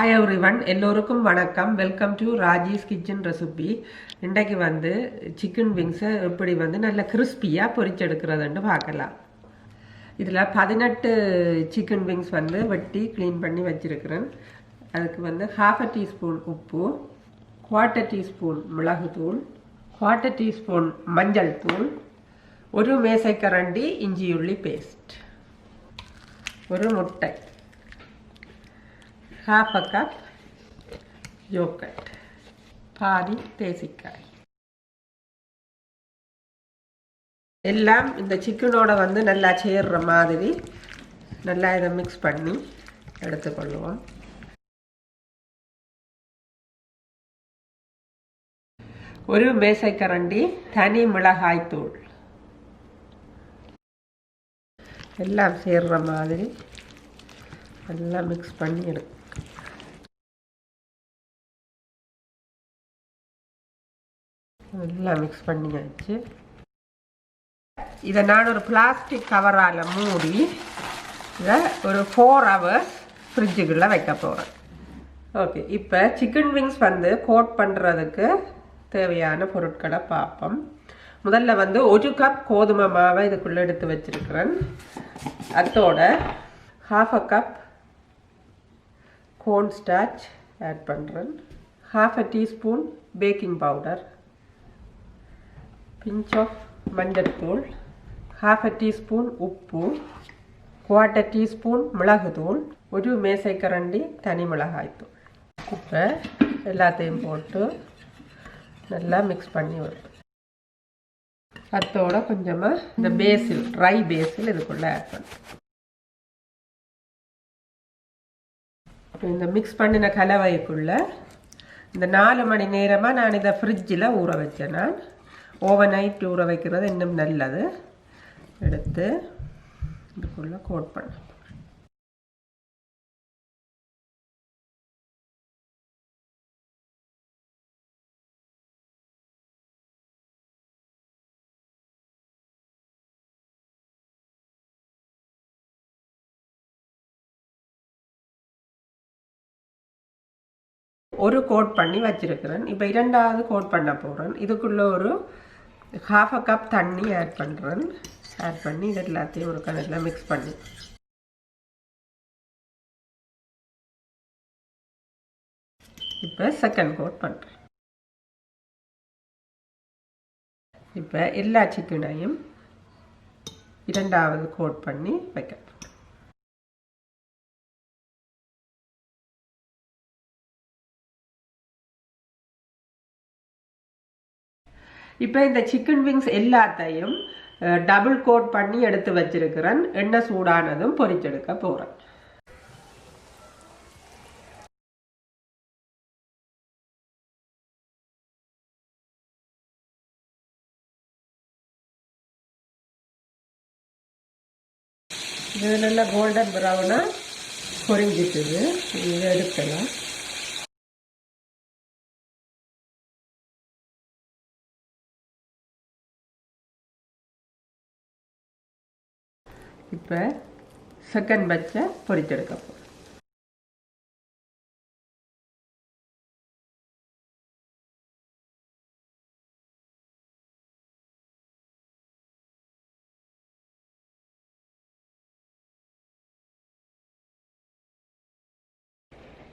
Hi everyone, எல்லோருக்கும் வணக்கம். Welcome to Raji's kitchen recipe. இன்றைக்கு சிக்கன் விங்ஸை எப்படி நல்ல கிறிஸ்பியாக பொரிச்செடுக்கிறதுன்னு பார்க்கலாம். இதில் 18 சிக்கன் விங்ஸ் வெட்டி க்ளீன் பண்ணி வச்சுருக்கிறேன். அதுக்கு ½ டீஸ்பூன் உப்பு, 1/4 டீஸ்பூன் மிளகுத்தூள், 1/4 டீஸ்பூன் மஞ்சள் தூள், ஒரு மேசைக்கரண்டி இஞ்சி உள்ளி பேஸ்ட், ஒரு முட்டை, ½ கப் யோகர்ட், பாதி தேசிக்காய். எல்லாம் இந்த சிக்கனோட நல்லா சேர்ற மாதிரி நல்லா இதை மிக்ஸ் பண்ணி எடுத்துக்கொள்வோம். ஒரு மேசைக்கரண்டி தனி மிளகாய் தூள், எல்லாம் சேர்ற மாதிரி நல்லா மிக்ஸ் பண்ணி எடுக்கும். எல்லாம் மிக்ஸ் பண்ணியாச்சு. இதை நான் ஒரு பிளாஸ்டிக் கவரால் மூடி இதை ஒரு 4 hours ஃப்ரிட்ஜுக்குள்ளே வைக்க போகிறேன். ஓகே, இப்போ சிக்கன் விங்ஸ் கோட் பண்ணுறதுக்கு தேவையான பொருட்களை பார்ப்போம். முதல்ல 1 கப் கோதுமை மாவை இதுக்குள்ளே எடுத்து வச்சுருக்கிறேன். அதோட ½ கப் corn starch ஆட் பண்ணுறேன், ½ teaspoon baking powder, pinch of மஞ்சள்தூள், ½ டீஸ்பூன் உப்பு, 1/4 டீஸ்பூன் மிளகுத்தூள், ஒரு மேசைக்கரண்டி தனி மிளகாய்த்தூள். இப்போ எல்லாத்தையும் போட்டு நல்லா மிக்ஸ் பண்ணி விடுறேன். அதோட கொஞ்சமாக இந்த பேசில், ட்ரை பேசில் இதுக்குள்ளே ஆட் பண்ணுறேன். இந்த மிக்ஸ் பண்ணின கலவைக்குள்ளே இந்த 4 மணி நேரமாக நான் இதை ஃப்ரிட்ஜில் ஊற வச்சேன். நான் ஓவர் நைட் ஊற வைக்கிறது இன்னும் நல்லது. எடுத்து இதுக்குள்ளே கோட் பண்ண ஒரு கோட் பண்ணி வச்சிருக்கிறேன். இப்போ 2வது கோட் பண்ண போகிறேன். இதுக்குள்ளே ஒரு ½ கப் தண்ணி ஆட் பண்ணுறேன். ஆட் பண்ணி இது எல்லாத்தையும் ஒரு கணக்கில் மிக்ஸ் பண்ணி இப்போ செகண்ட் கோட் பண்ணுறேன். இப்போ எல்லா சிக்கனையும் 2வது கோட் பண்ணி வைக்க. இப்போ இந்த சிக்கன் விங்ஸ் எல்லாத்தையும் டபுள் கோட் பண்ணி எடுத்து வச்சிருக்கிறேன். எண்ணெய் சூடானதும் பொரிச்செடுக்க போகிறேன். இது நல்லா கோல்டன் ப்ரௌனாக பொரிஞ்சிட்டுது. இதை எடுக்கலாம். இப்போ செகண்ட் பேட்சை பொரிச்செடுக்க போகிறோம்.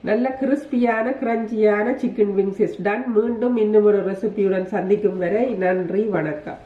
நல்ல கிறிஸ்பியான கிரஞ்சியான சிக்கன் விங்ஸ் இஸ் டன். மீண்டும் இன்னும் ஒரு ரெசிபியுடன் சந்திக்கும் வரை நன்றி, வணக்கம்.